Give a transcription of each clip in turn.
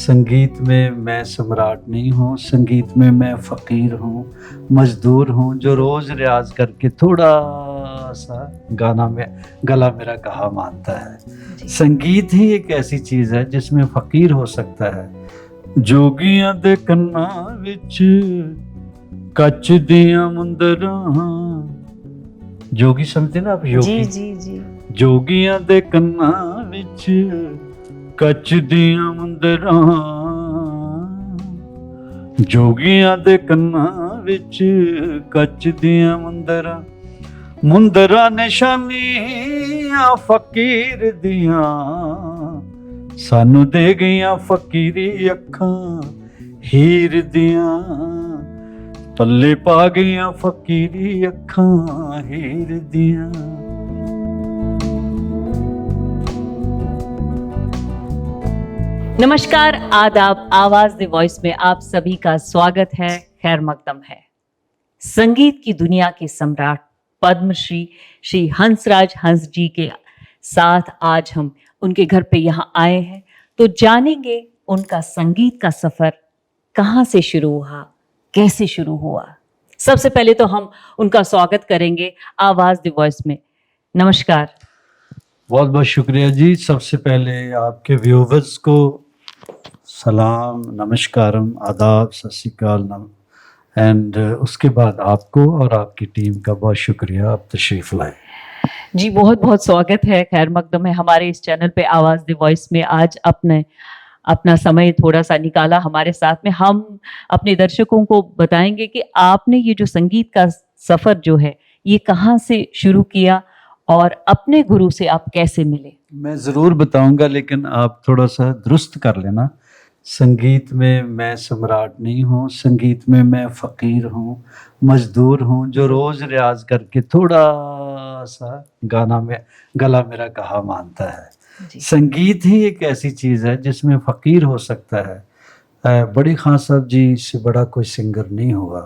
संगीत में मैं सम्राट नहीं हूँ, संगीत में मैं फ़कीर हूँ, मज़दूर हूँ जो रोज़ रियाज़ करके थोड़ा-सा गला मेरा कहा मानता है। संगीत ही एक ऐसी चीज़ है जिसमें फ़कीर हो सकता है। जोगियां दे कन्ना विच कच दियां मुंदरां, जोगी समझते ना आप, जी योगी। जी जी जोगियां दे कन्ना विच कच दियां मुंदरां, जोगियां दे कन्ना विच कच दियां मुंदरां, मुंदरां निशानियां फकीर दियां, सानू दे गईयां फकीरी अखां हीर दियां, पल्ले पा गईयां फकीरी अखां हीर दियां। नमस्कार, आदाब। आवाज द वॉइस में आप सभी का स्वागत है। खैर मकदम है। संगीत की दुनिया के सम्राट पद्मश्री श्री हंसराज हंस जी के साथ आज हम उनके घर पे यहाँ आए हैं, तो जानेंगे उनका संगीत का सफर कहाँ से शुरू हुआ, कैसे शुरू हुआ। सबसे पहले तो हम उनका स्वागत करेंगे आवाज द वॉइस में। नमस्कार। बहुत बहुत शुक्रिया जी। सबसे पहले आपके व्यूवर्स को सलाम, नमस्कारम, आदाब, सत श्री अकाल एंड उसके बाद आपको और आपकी टीम का बहुत शुक्रिया, आप तशरीफ लाए। जी बहुत बहुत स्वागत है। खैर मकदम है हमारे इस चैनल पे आवाज द वॉइस में। आज अपना समय थोड़ा सा निकाला हमारे साथ में। हम अपने दर्शकों को बताएंगे कि आपने ये जो संगीत का सफर जो है ये कहाँ से शुरू किया और अपने गुरु से आप कैसे मिले। मैं ज़रूर बताऊंगा, लेकिन आप थोड़ा सा दुरुस्त कर लेना। संगीत में मैं सम्राट नहीं हूँ, संगीत में मैं फ़कीर हूँ, मज़दूर हूँ जो रोज़ रियाज करके थोड़ा-सा गला मेरा कहा मानता है। संगीत ही एक ऐसी चीज़ है जिसमें फ़कीर हो सकता है। बड़ी खां साहब जी से बड़ा कोई सिंगर नहीं हुआ।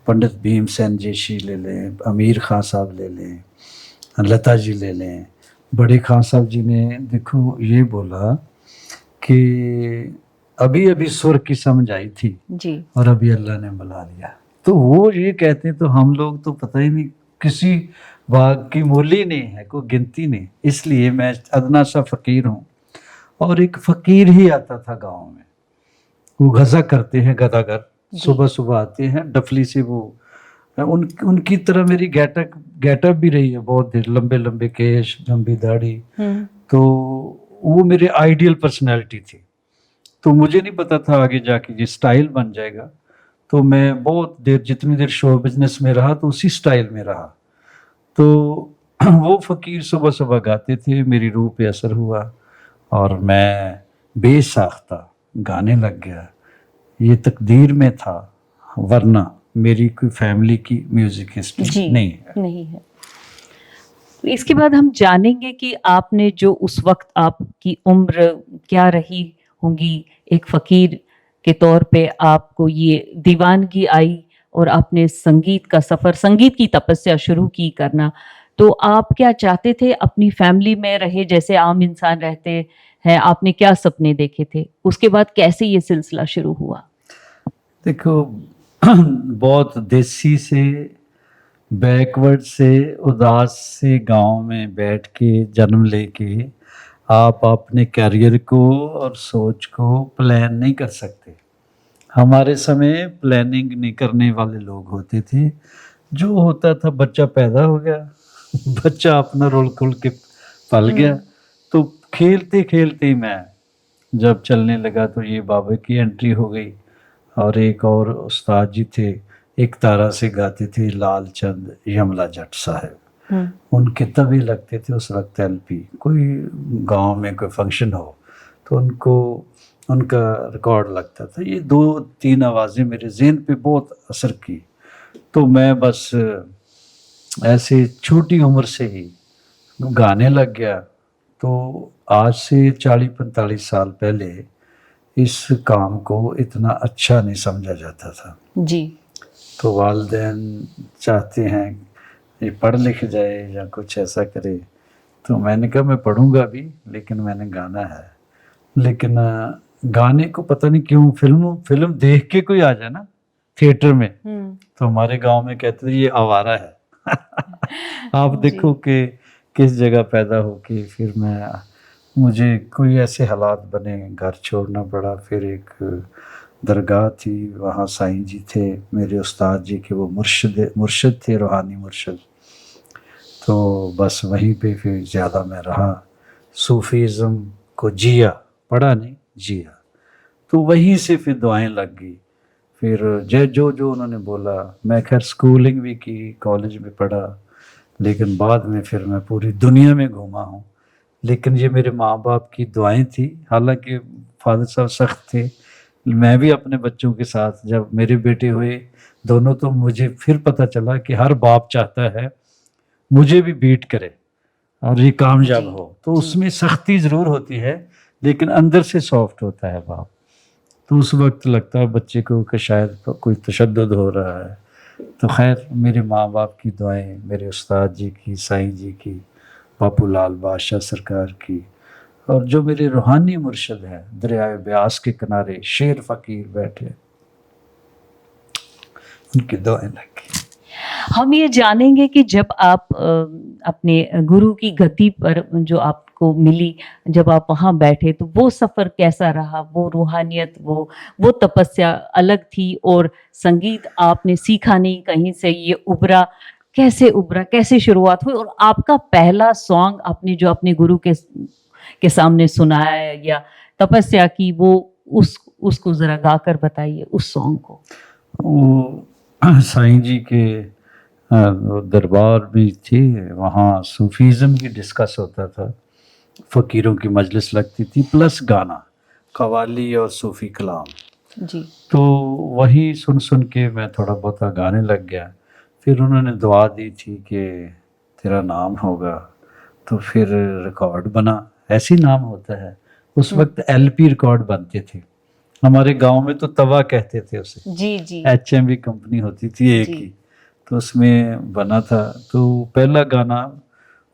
पंडित भीमसेन जोशी ले लें, अमीर खां साहब ले लें, लता जी ले लें। बड़े खां साहब जी ने देखो ये बोला कि अभी अभी सुर की समझ आई थी जी और अभी अल्लाह ने बुला लिया। तो वो ये कहते हैं, तो हम लोग तो पता ही नहीं, किसी भाग की मूली नहीं है, कोई गिनती नहीं। इसलिए मैं अदना सा फ़कीर हूँ। और एक फ़कीर ही आता था गाँव में, वो गज़ा करते हैं गदागर, सुबह सुबह आते हैं डफली से। वो उनकी तरह मेरी गेटअप भी रही है बहुत देर, लंबे लंबे केश, लंबी दाढ़ी। तो वो मेरे आइडियल पर्सनैलिटी थी। तो मुझे नहीं पता था आगे जाके ये स्टाइल बन जाएगा। तो मैं बहुत देर, जितनी देर शो बिजनेस में रहा तो उसी स्टाइल में रहा। तो वो फ़कीर सुबह सुबह गाते थे, मेरी रूह पे असर हुआ और मैं बेसाख्ता गाने लग गया। ये तकदीर में था, वरना मेरी कोई फैमिली की म्यूजिक हिस्ट्री नहीं है। इसके बाद हम जानेंगे कि आपने जो उस वक्त आपकी उम्र क्या रही होंगी, एक फकीर के तौर पे आपको ये दीवानगी आई और आपने संगीत का सफर, संगीत की तपस्या शुरू की करना। तो आप क्या चाहते थे, अपनी फैमिली में रहे जैसे आम इंसान रहते हैं, आपने क्या सपने देखे थे, उसके बाद कैसे ये सिलसिला शुरू हुआ। देखो बहुत देसी से, बैकवर्ड से, उदास से गांव में बैठ के जन्म लेके आप अपने करियर को और सोच को प्लान नहीं कर सकते। हमारे समय प्लानिंग नहीं करने वाले लोग होते थे। जो होता था, बच्चा पैदा हो गया बच्चा अपना रोल खुल के पल गया। तो खेलते खेलते ही मैं जब चलने लगा तो ये बाबा की एंट्री हो गई। और एक और उस्ताद जी थे, एक तारा से गाते थे, लाल चंद यमला जट साहब। उनके तभी लगते थे उस वक्त एलपी। कोई गांव में कोई फंक्शन हो तो उनका रिकॉर्ड लगता था। ये 2-3 आवाज़ें मेरे ज़हन पे बहुत असर की। तो मैं बस ऐसे छोटी उम्र से ही गाने लग गया। तो आज से 40-45 साल पहले इस काम को इतना अच्छा नहीं समझा जाता था जी। तो वालिदैन चाहते हैं ये पढ़ लिख जाए या कुछ ऐसा करे। तो मैंने कहा मैं पढ़ूंगा भी, लेकिन मैंने गाना है। लेकिन गाने को पता नहीं क्यों फिल्म देख के कोई आ जाए ना थिएटर में, तो हमारे गांव में कहते थे ये आवारा है। आप देखो कि किस जगह पैदा हो के फिर मुझे कोई ऐसे हालात बने, घर छोड़ना पड़ा। फिर एक दरगाह थी, वहाँ साईं जी थे मेरे उस्ताद जी के, वो मुर्शिद थे, रूहानी मुर्शिद। तो बस वहीं पे फिर ज़्यादा मैं रहा, सूफीज़म को जिया, पढ़ा नहीं जिया। तो वहीं से फिर दुआएं लग गई। फिर जो जो उन्होंने बोला, मैं खैर स्कूलिंग भी की, कॉलेज में पढ़ा, लेकिन बाद में फिर मैं पूरी दुनिया में घूमा हूँ। लेकिन ये मेरे माँ बाप की दुआएं थी। हालांकि फादर साहब सख्त थे, मैं भी अपने बच्चों के साथ, जब मेरे बेटे हुए दोनों, तो मुझे फिर पता चला कि हर बाप चाहता है मुझे भी बीट करे और ये कामयाब हो। तो उसमें सख्ती ज़रूर होती है, लेकिन अंदर से सॉफ्ट होता है बाप। तो उस वक्त लगता है बच्चे को कि शायद तो कोई तशद्दुद हो रहा है। तो खैर मेरे माँ बाप की दुआएं, मेरे उस्ताद जी की, साईं जी की, बापू लाल बादशाह सरकार की, और जो मेरे रूहानी मुर्शिद हैं दरियाए ब्यास के किनारे शेर फ़कीर बैठे, उनकी दुआएं लगी। हम ये जानेंगे कि जब आप अपने गुरु की गद्दी पर जो आपको मिली, जब आप वहाँ बैठे, तो वो सफ़र कैसा रहा? वो रूहानियत, वो तपस्या अलग थी, और संगीत आपने सीखा नहीं कहीं से, ये उभरा, कैसे शुरुआत हुई? और आपका पहला सॉन्ग आपने जो अपने गुरु के सामने सुनाया या तपस्या की, वो उसको ज़रा गाकर बताइए उस सॉन्ग को। वो साईं जी के दरबार में थी, वहाँ सूफीज़म की डिस्कस होता था, फ़कीरों की मजलिस लगती थी, प्लस गाना, कव्वाली और सूफ़ी कलाम जी। तो वही सुन सुन के मैं थोड़ा बहुत गाने लग गया। फिर उन्होंने दुआ दी थी कि तेरा नाम होगा, तो फिर रिकॉर्ड बना, ऐसी नाम होता है। उस वक्त एलपी रिकॉर्ड बनते थे, हमारे गांव में तो तवा कहते थे उसे। जी। HMV कंपनी होती थी एक ही, तो उसमें बना था। तो पहला गाना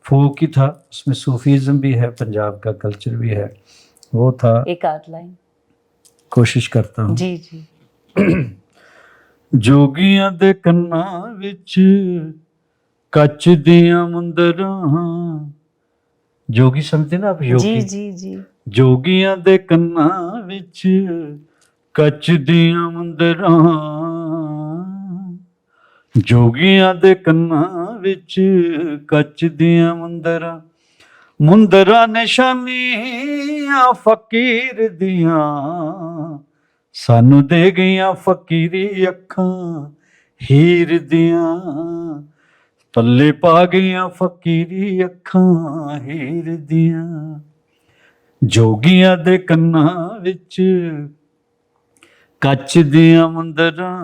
फोक ही था, उसमें सूफीज़म भी है, पंजाब का कल्चर भी है, वो था। एक आध लाइन कोशिश करता हूँ। जी। जोगियां दे कन्ना विच कच दियां मुंदरां, जोगी समझते ना आप, योगी। जी। जोगियां दे कन्ना विच कच दियां मुंदरां, जोगियां दे कन्ना विच कच दियां मुंदरां, मुंदरां निशानियां फकीर दियां, सानू दे गईयां फकीरी अखां हीर दियां, पल्ले पा गईयां फकीरी अखां हीर दियां, जोगियां दे कन्ना विच कच दियां मुंदरां,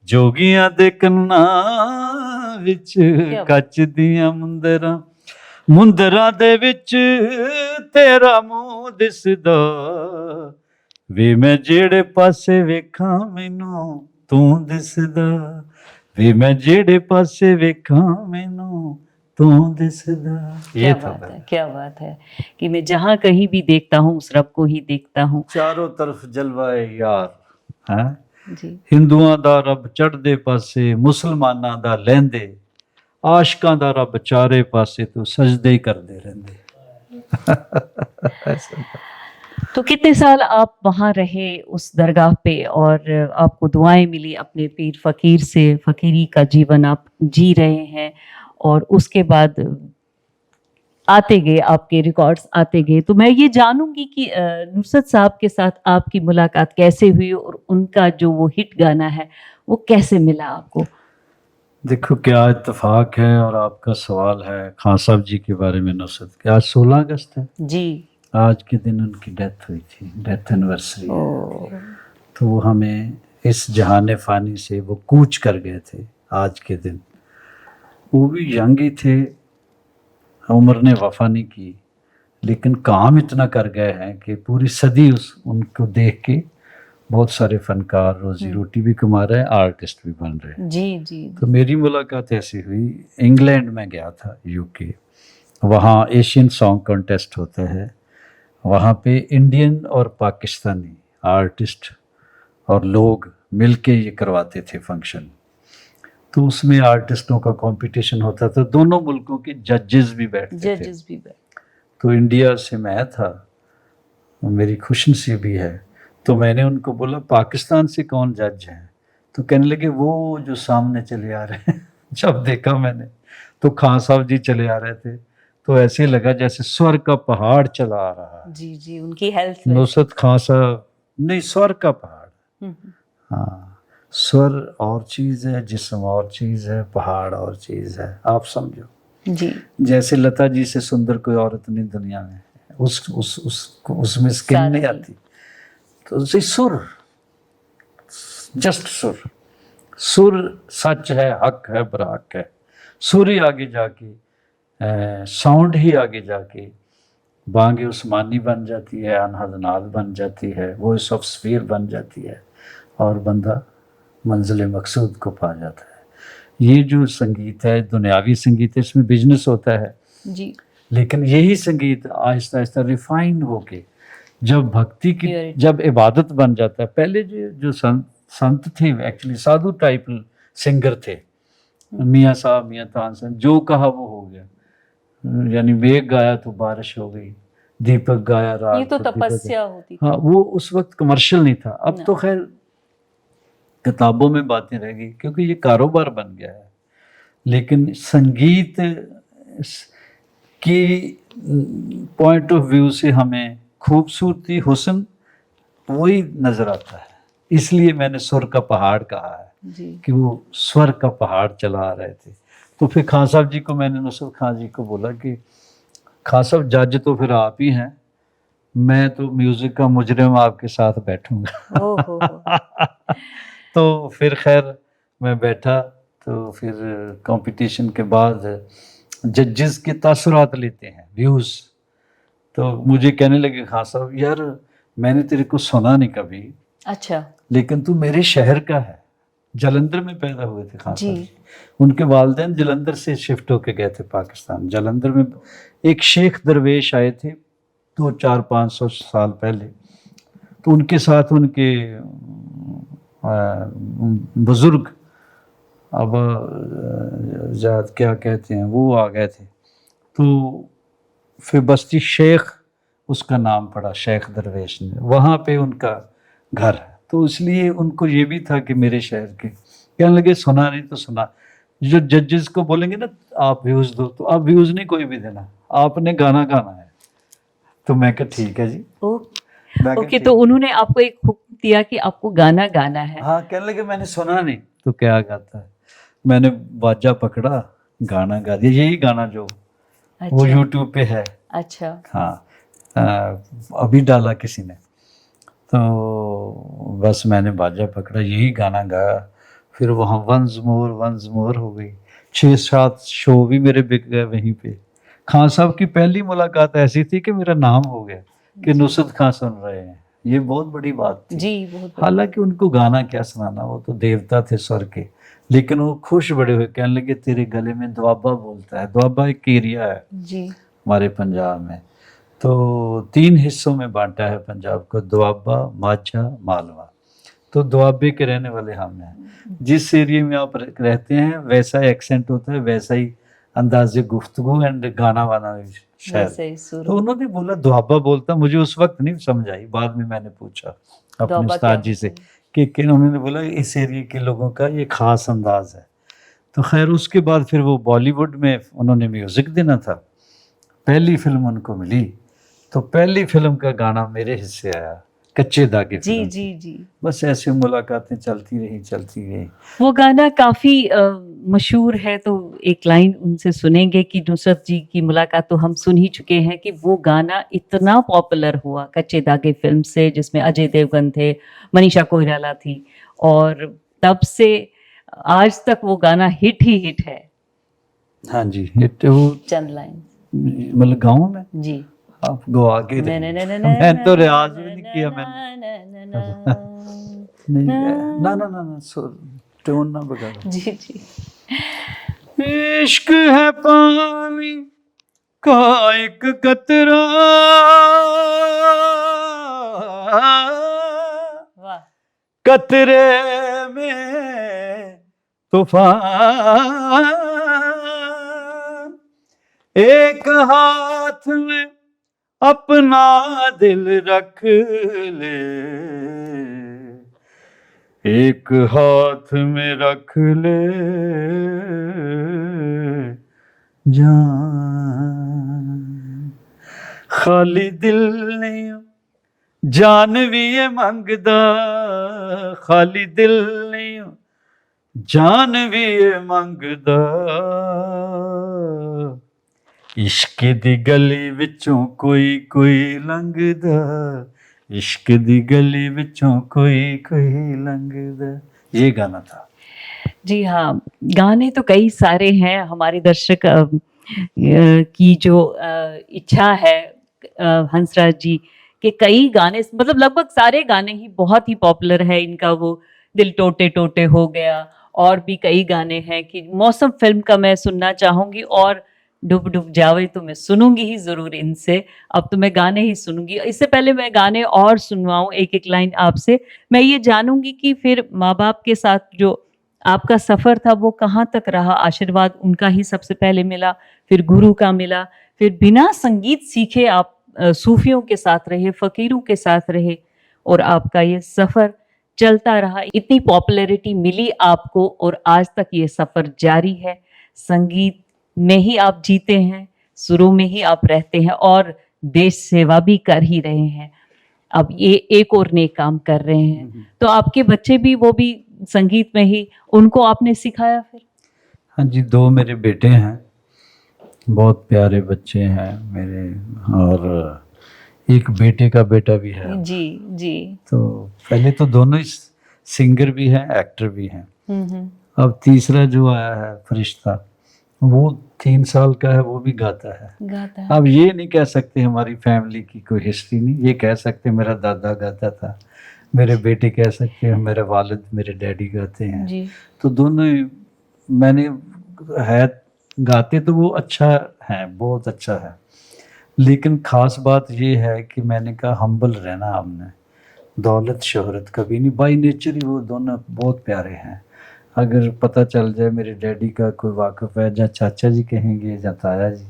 जोगियां दे कन्ना विच कच दियां मुंदरां, मुंदरां दे विच तेरा मुंह दिसदा, वे मैं जेड़े पासे वेखां मैनू तू दिसदा, वे मैं जेड़े पासे वेखां मैनू तू दिसदा। ये क्या बात है कि मैं जहाँ कहीं भी देखता हूँ उस रब को ही देखता हूँ। चारों तरफ जलवाए यार है जी। हिंदुआं दा रब चढ़दे पासे, मुसलमानां दा लैंदे, आशकां दा रब चारे पासे, तो सजदे ही करदे रहिंदे। तो कितने साल आप वहाँ रहे उस दरगाह पे, और आपको दुआएं मिली अपने पीर फकीर से, फकीरी का जीवन आप जी रहे हैं, और उसके बाद आते गए आपके रिकॉर्ड्स आते गए। तो मैं ये जानूंगी कि नुसरत साहब के साथ आपकी मुलाकात कैसे हुई, और उनका जो वो हिट गाना है वो कैसे मिला आपको? देखो क्या इत्तेफाक है, और आपका सवाल है खान साहब जी के बारे में, नुसरत के। आज 16 अगस्त है जी। आज के दिन उनकी डेथ हुई थी, डेथ एनिवर्सरी है। तो वो हमें इस जहान फ़ानी से वो कूच कर गए थे आज के दिन। वो भी यंग ही थे, उम्र ने वफा नहीं की, लेकिन काम इतना कर गए हैं कि पूरी सदी उनको देख के बहुत सारे फनकार रोजी रोटी भी कमा रहे हैं, आर्टिस्ट भी बन रहे हैं। जी। तो मेरी मुलाकात ऐसी हुई, इंग्लैंड में गया था, UK, वहाँ एशियन सॉन्ग कॉन्टेस्ट होता है, वहाँ पे इंडियन और पाकिस्तानी आर्टिस्ट और लोग मिलके ये करवाते थे फंक्शन। तो उसमें आर्टिस्टों का कंपटीशन होता था, दोनों मुल्कों के जजेस भी बैठते थे। जजेस भी बैठ। तो इंडिया से मैं था, मेरी खुशनसीबी भी है। तो मैंने उनको बोला पाकिस्तान से कौन जज हैं? तो कहने लगे वो जो सामने चले आ रहे हैं। जब देखा मैंने तो खान साहब जी चले आ रहे थे, तो ऐसे लगा जैसे स्वर्ग का पहाड़ चला आ रहा है। जी जी, उनकी हेल्थ नुसरत खान साहब, नहीं स्वर्ग का पहाड़। हाँ, स्वर और चीज़ है, जिस्म और चीज़ है, पहाड़ और चीज़ है, आप समझो। जी जैसे लता जी से सुंदर कोई औरत नहीं दुनिया में, उसमें स्किन नहीं सादगी। आती। तो उसे सुर, जस्ट सुर, सुर सच है, हक है, बराक है। सुर ही आगे जाके, साउंड ही आगे जाके बांगे उस्मानी बन जाती है, अनहद बन जाती है, वॉइस ऑफ स्फीयर बन जाती है, और बंदा मंजिल मकसूद को पा जाता है। ये जो संगीत है, दुनियावी संगीत है, इसमें बिजनेस होता है जी, लेकिन यही संगीत आहिस्ता आहिस्ता रिफाइन होके जब भक्ति की, Purity. जब इबादत बन जाता है। पहले जो संत थे एक्चुअली साधु टाइप सिंगर थे, मियाँ साहब, मियाँ तान साहब, जो कहा वो हो गया। यानी मेघ गाया तो बारिश हो गई, दीपक गाया रात ये तो दीपक तपस्या होती थी। हाँ, वो उस वक्त कमर्शियल नहीं था। अब ना। तो खैर किताबों में बातें रह गई क्योंकि ये कारोबार बन गया है। लेकिन संगीत की पॉइंट ऑफ व्यू से हमें खूबसूरती, हुस्न वही नजर आता है। इसलिए मैंने सुर का पहाड़ कहा है जी कि वो स्वर का पहाड़ चला आ रहे थे। तो फिर खान साहब जी को मैंने, नुसरत खान जी को बोला कि खान साहब जज तो फिर आप ही हैं, मैं तो म्यूजिक का मुजरिम आपके साथ बैठूंगा। ओहो तो फिर खैर मैं बैठा। तो फिर कंपटीशन के बाद जजेस के तासुरात लेते हैं, व्यूज़। तो मुझे कहने लगे खान साहब, यार मैंने तेरे को सुना नहीं कभी, अच्छा लेकिन तू मेरे शहर का है। जलंधर में पैदा हुए थे खान साहब जी। जी। उनके वालिदैन जलंधर से शिफ्ट होके गए थे पाकिस्तान। जलंधर में एक शेख दरवेश आए थे 200-400-500 साल पहले। तो उनके साथ उनके बुजुर्ग, अब जात क्या कहते हैं, वो आ गए थे। तो फिर बस्ती शेख उसका नाम पड़ा, शेख दरवेश ने, वहाँ पे उनका घर है। तो इसलिए उनको ये भी था कि मेरे शहर के, कहने लगे सुना नहीं तो सुना। जो जजेस को बोलेंगे ना आप व्यूज़ दो, तो आप व्यूज़ नहीं कोई भी देना, आपने गाना गाना है। तो मैं कहा ठीक है जी। मैं कहा, ओके, तो उन्होंने आपको एक हुक्म दिया कि आपको गाना गाना है। हाँ, कहने लगे मैंने सुना नहीं तो क्या गाता है। मैंने बाजा पकड़ा, गाना गा दिया, यही गाना जो वो अच्छा यूट्यूब पे है। अच्छा हाँ, अभी डाला किसी ने। तो बस मैंने बाजा पकड़ा, यही गाना गाया। फिर वहाँ वंस मोर हो गई। 6-7 शो भी मेरे बिक गए वहीं पे। खान साहब की पहली मुलाकात ऐसी थी कि मेरा नाम हो गया कि नुसरत खान सुन रहे हैं। ये बहुत बड़ी बात थी। जी, बहुत बड़ी। हालांकि उनको गाना क्या सुनाना, वो तो देवता थे स्वर के, लेकिन वो खुश बड़े हुए, कहने लगे तेरे गले में दुआबा बोलता है। दुआबा एक एरिया है जी हमारे पंजाब में। तो 3 हिस्सों में बांटा है पंजाब को, दुआबा, माझा, मालवा। तो दुआबे के रहने वाले हम हैं। जिस एरिया में आप रहते हैं वैसा एक्सेंट होता है, वैसा ही अंदाजे गुफ्तगू एंड गाना वाना शायद। वैसे ही सुर। तो उन्होंने बोला दुआबा बोलता, मुझे उस वक्त नहीं समझ आई, बाद में मैंने पूछा अपने दुआबा उस्ताद क्या जी से होता कि उन्होंने बोला इस एरिया के लोगों का ये खास अंदाज है। तो खैर उसके बाद फिर वो बॉलीवुड में उन्होंने म्यूज़िक देना था, पहली फिल्म उनको मिली। तो पहली फिल्म का गाना मेरे हिस्से आया, कच्चे धागे जी फिल्म जी थी। जी। बस ऐसे मुलाकातें चलती रही। वो गाना काफी मशहूर है, तो एक लाइन उनसे सुनेंगे कि नुसरत जी की मुलाकात तो हम सुन ही चुके हैं कि वो गाना इतना पॉपुलर हुआ कच्चे धागे फिल्म से, जिसमें अजय देवगन थे, मनीषा कोइराला थी, और तब से आज तक वो गाना हिट ही हिट है। हाँ जी, हिट वो चंद लाइन मतलब गाँव में जी। आप गवा के मैं तो रियाज भी नहीं किया मैंने। नहीं ना टोन ना बगा। जी जी। इश्क है पानी का एक कतरा वाह। कतरे में तूफान, एक हाथ में अपना दिल रख ले, एक हाथ में रख ले जान। खाली दिल नहीं जान भी ये मंगदा, खाली दिल नहीं जान भी ये मंगदा, इश्क दी गली विचों कोई कोई लंघदा, इश्क दी गली विचों कोई कोई लंघदा। ये गाना था। जी हाँ, गाने तो कई सारे हैं। हमारे दर्शक की जो इच्छा है हंसराज जी के कई गाने, मतलब लगभग सारे गाने ही बहुत ही पॉपुलर है इनका। वो दिल टोटे टोटे हो गया, और भी कई गाने हैं कि मौसम फिल्म का मैं सुनना चाहूंगी, और डूब डूब जावे तो मैं सुनूंगी ही जरूर इनसे। अब तो मैं गाने ही सुनूंगी। इससे पहले मैं गाने और सुनवाऊं एक एक लाइन आपसे, मैं ये जानूंगी कि फिर माँ बाप के साथ जो आपका सफर था वो कहाँ तक रहा। आशीर्वाद उनका ही सबसे पहले मिला, फिर गुरु का मिला, फिर बिना संगीत सीखे आप सूफियों के साथ रहे, फकीरों के साथ रहे, और आपका ये सफर चलता रहा। इतनी पॉपुलैरिटी मिली आपको, और आज तक ये सफर जारी है। संगीत में ही आप जीते हैं, सुरों में ही आप रहते हैं, और देश सेवा भी कर ही रहे हैं। अब ये एक और नेक काम कर रहे हैं, तो आपके बच्चे भी वो भी संगीत में ही, उनको आपने सिखाया फिर? हाँ जी, 2 मेरे बेटे हैं, बहुत प्यारे बच्चे हैं मेरे, और एक बेटे का बेटा भी है। जी जी। तो पहले तो दोनों ही सिंगर भी हैं, एक्टर भी हैं। हम्म। अब तीसरा जो आया है फरिश्ता, वो 3 साल का है, वो भी गाता है। गाता है। अब ये नहीं कह सकते हमारी फैमिली की कोई हिस्ट्री नहीं, ये कह सकते मेरा दादा गाता था, मेरे बेटे कह सकते हैं मेरे वालिद मेरे डैडी गाते हैं। जी। तो दोनों ही मैंने है, गाते तो वो अच्छा है, बहुत अच्छा है, लेकिन ख़ास बात ये है कि मैंने कहा हम्बल रहना हमने, दौलत शोहरत कभी नहीं, बाई नेचर ही वो दोनों बहुत प्यारे हैं। अगर पता चल जाए मेरे डैडी का कोई वाकिफ़ है, या चाचा जी कहेंगे या ताया जी,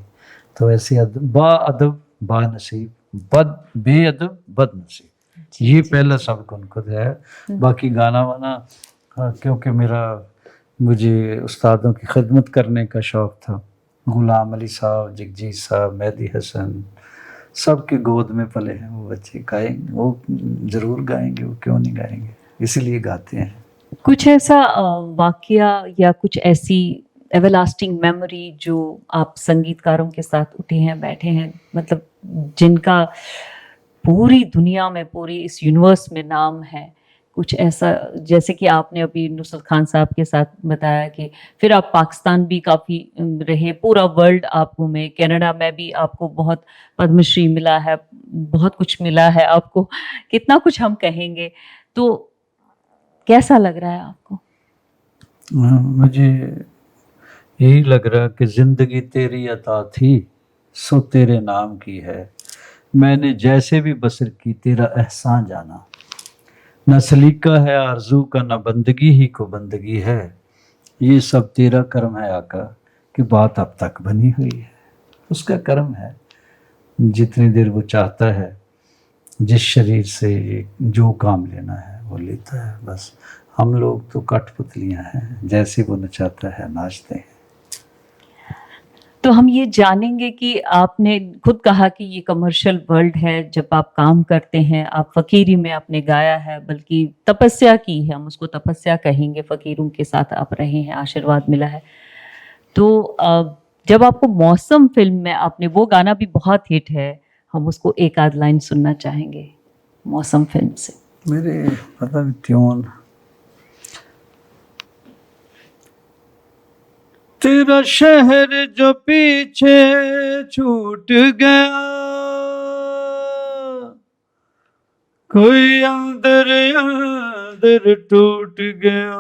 तो ऐसे अदब बा नसीब, बेअदब बद नसीब, ये पहला सबक उनको दिया है। बाकी गाना वाना क्योंकि मुझे उस्तादों की खिदमत करने का शौक़ था, गुलाम अली साहब, जगजीत साहब, मेहदी हसन, सबके गोद में पले हैं वो बच्चे। गाएंगे वो ज़रूर गाएंगे, वो क्यों नहीं गाएंगे, इसीलिए गाते हैं। कुछ ऐसा वाकया या कुछ ऐसी एवरलास्टिंग मेमोरी जो आप संगीतकारों के साथ उठे हैं, बैठे हैं, मतलब जिनका पूरी दुनिया में, पूरी इस यूनिवर्स में नाम है, कुछ ऐसा? जैसे कि आपने अभी नुसरत खान साहब के साथ बताया कि फिर आप पाकिस्तान भी काफ़ी रहे, पूरा वर्ल्ड आप घूमे, कनाडा में भी आपको बहुत पद्मश्री मिला है, बहुत कुछ मिला है आपको, कितना कुछ हम कहेंगे। तो कैसा लग रहा है आपको? मुझे यही लग रहा कि ज़िंदगी तेरी अता थी, सो तेरे नाम की है, मैंने जैसे भी बसर की तेरा एहसान जाना, न सलीका है आरज़ू का, न बंदगी ही को बंदगी है, ये सब तेरा कर्म है आका कि बात अब तक बनी हुई है। उसका कर्म है, जितनी देर वो चाहता है, जिस शरीर से जो काम लेना है वो लेता है। बस हम लोग तो कठपुतलियाँ हैं, जैसे वो नचाता है नाचते हैं। तो हम ये जानेंगे कि आपने खुद कहा कि ये कमर्शियल वर्ल्ड है, जब आप काम करते हैं, आप फ़कीरी में आपने गाया है, बल्कि तपस्या की है, हम उसको तपस्या कहेंगे, फ़कीरों के साथ आप रहे हैं, आशीर्वाद मिला है। तो जब आपको मौसम फिल्म में, आपने वो गाना भी बहुत हिट है, हम उसको एक आध लाइन सुनना चाहेंगे मौसम फिल्म से। मेरे पता नहीं ट्यून, तेरा शहर जो पीछे छूट गया, कोई अंदर अंदर टूट गया।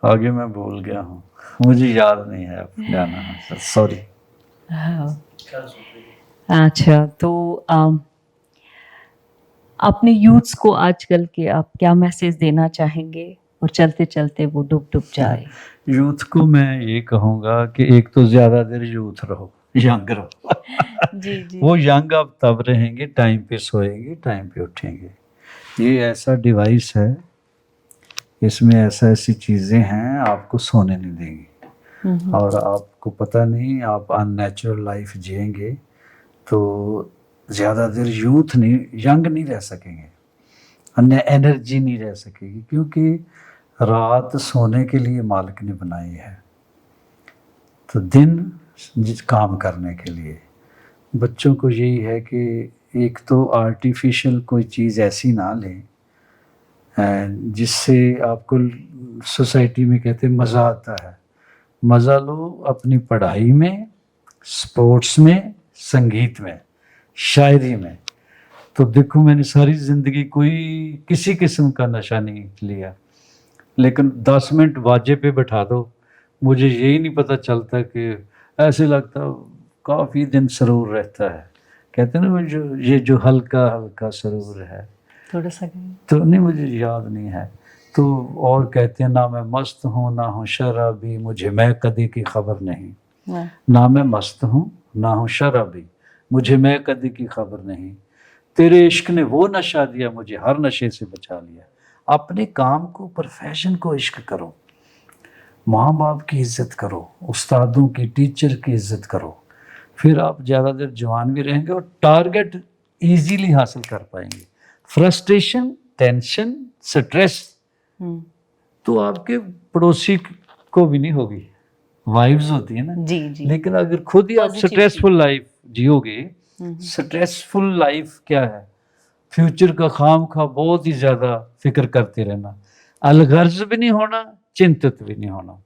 आगे मैं भूल गया हूँ। मुझे याद नहीं है अब गाना, सॉरी। हाँ। अच्छा, तो अपने यूथ्स को आजकल के आप क्या मैसेज देना चाहेंगे, और चलते चलते वो डूब डूब जाए? यूथ को मैं ये कहूँगा कि एक तो ज़्यादा देर यूथ रहो, यंग रहो। जी जी। वो यंग आप तब रहेंगे टाइम पे सोएंगे, टाइम पे उठेंगे। ये ऐसा डिवाइस है, इसमें ऐसी चीज़ें हैं आपको सोने नहीं देंगी, और आपको पता नहीं आप अननेचुरल लाइफ जिएंगे तो ज़्यादा देर यूथ नहीं, यंग नहीं रह सकेंगे, अन्य एनर्जी नहीं रह सकेगी, क्योंकि रात सोने के लिए मालिक ने बनाई है, तो दिन जिस काम करने के लिए। बच्चों को यही है कि एक तो आर्टिफिशियल कोई चीज़ ऐसी ना लें जिससे आपको सोसाइटी में कहते हैं मज़ा आता है। मज़ा लो अपनी पढ़ाई में, स्पोर्ट्स में, संगीत में, शायरी में। तो देखो मैंने सारी ज़िंदगी कोई किसी किस्म का नशा नहीं लिया, लेकिन 10 मिनट बाजे पे बैठा दो, मुझे यही नहीं पता चलता कि ऐसे लगता काफ़ी दिन सरूर रहता है। कहते हैं ना ये जो हल्का हल्का सरूर है, थोड़ा सा तो नहीं मुझे याद नहीं है। तो और कहते हैं ना मैं मस्त हूँ ना हूँ शराबी, मुझे मैं कदी की खबर नहीं। ना मैं मस्त हूँ ना हूँ शराबी, मुझे मैं कदी की खबर नहीं। तेरे इश्क ने वो नशा दिया, मुझे हर नशे से बचा लिया। अपने काम को, प्रोफेशन को इश्क करो, माँ बाप की इज्जत करो, उस्तादों की, टीचर की इज्जत करो, फिर आप ज़्यादा देर जवान भी रहेंगे और टारगेट इजीली हासिल कर पाएंगे। फ्रस्ट्रेशन, टेंशन, स्ट्रेस तो आपके पड़ोसी को भी नहीं होगी, वाइब्स होती है ना। जी जी। लेकिन अगर खुद ही आप स्ट्रेसफुल लाइफ जियोगे, स्ट्रेसफुल लाइफ क्या है, फ्यूचर का खाम खा बहुत ही ज़्यादा फिक्र करते रहना, अलगर्ज भी नहीं होना, चिंतित भी नहीं होना।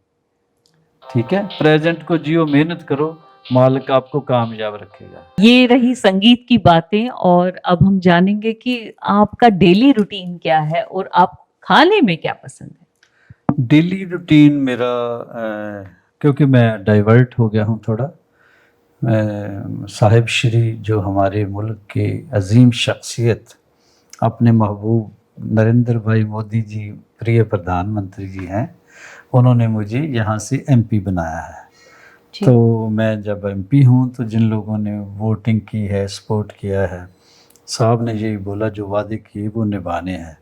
ठीक है, प्रेजेंट को जियो, मेहनत करो, मालिक आपको कामयाब रखेगा। ये रही संगीत की बातें, और अब हम जानेंगे कि आपका डेली रूटीन क्या है और आप खाने में क्या पसंद है? डेली रूटीन मेरा क्योंकि मैं डाइवर्ट हो गया हूँ थोड़ा, साहिब श्री जो हमारे मुल्क के अजीम शख्सियत, अपने महबूब नरेंद्र भाई मोदी जी, प्रिय प्रधानमंत्री जी हैं, उन्होंने मुझे यहाँ से एमपी बनाया है। तो मैं जब एमपी हूँ तो जिन लोगों ने वोटिंग की है, सपोर्ट किया है, साहब ने यही बोला जो वादे किए वो निभाने हैं,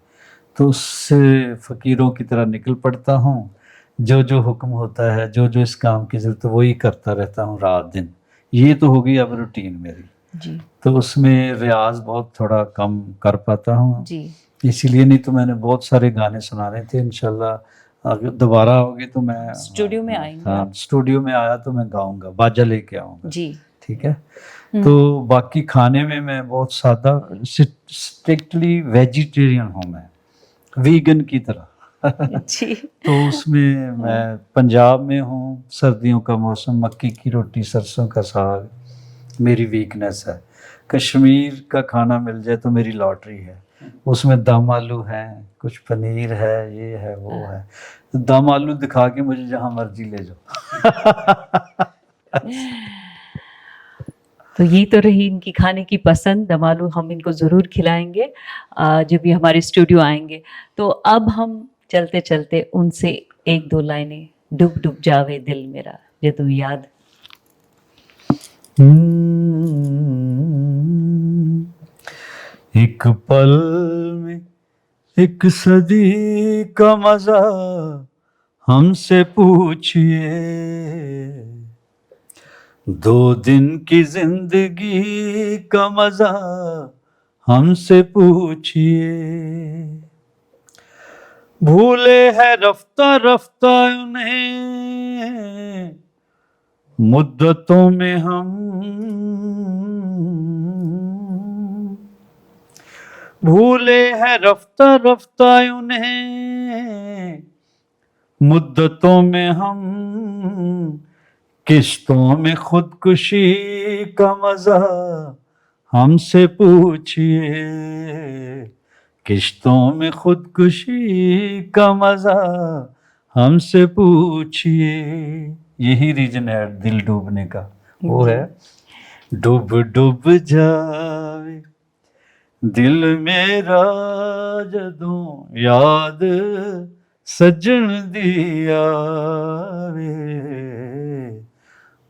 तो उससे फ़कीरों की तरह निकल पड़ता हूँ। जो जो हुक्म होता है, जो जो इस काम की ज़रूरत है वही करता रहता हूँ रात दिन। ये तो हो गई अब रूटीन मेरी जी। तो उसमें रियाज बहुत थोड़ा कम कर पाता हूँ जी। इसीलिए, नहीं तो मैंने बहुत सारे गाने सुनाने थे। इंशाल्लाह अगर दोबारा होगी तो मैं स्टूडियो में आएंगे। हाँ, स्टूडियो में आया तो मैं गाऊंगा, बाजा लेके आऊँगा जी। ठीक है। तो बाकी खाने में मैं बहुत सादा, स्ट्रिक्टली वेजिटेरियन हूँ मैं, वीगन की तरह जी। तो उसमें मैं पंजाब में हूँ, सर्दियों का मौसम, मक्की की रोटी, सरसों का साग मेरी वीकनेस है। कश्मीर का खाना मिल जाए तो मेरी लॉटरी है, उसमें दम आलू हैं, कुछ पनीर है, ये है वो है, तो दम आलू दिखा के मुझे जहाँ मर्जी ले जाओ तो ये तो रही इनकी खाने की पसंद, दम आलू हम इनको ज़रूर खिलाएंगे जब भी हमारे स्टूडियो आएंगे। तो अब हम चलते चलते उनसे एक दो लाइनें, डूब डूब जावे दिल मेरा, ये तू याद। एक पल में एक सदी का मजा हमसे पूछिए, 2 दिन की जिंदगी का मजा हमसे पूछिए। भूले हैं रफ्ता रफ्ता उन्हें मुद्दतों में हम, भूले हैं रफ्ता रफ्ता उन्हें मुद्दतों में हम, किश्तों में खुदकुशी का मजा हमसे पूछिए, किश्तों में खुदकुशी का मजा हमसे पूछिए, यही रीजन है दिल डूबने का, वो है डूब डूब जावे दिल मेरा जदों याद सजन दी आवे,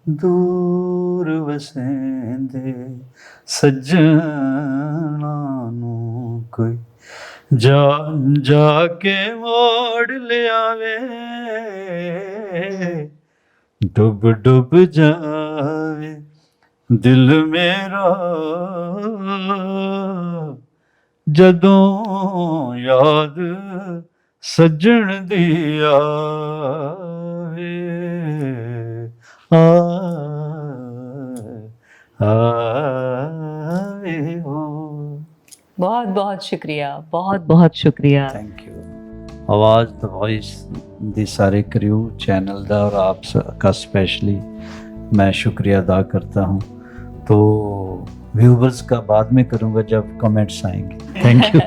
दूर वसेंदे सज्जना नूं कोई जा जाके मोड़ ले आवे, डुब डुब जावे दिल मेरा जदों याद सजन दी आवे, आवे हो। बहुत बहुत शुक्रिया, बहुत बहुत शुक्रिया। Thank you. आवाज़ द वॉइस दे सारे क्रू चैनल दा और आप का स्पेशली मैं शुक्रिया अदा करता हूँ। तो व्यूवर्स का बाद में करूँगा जब कमेंट्स आएंगे। Thank you.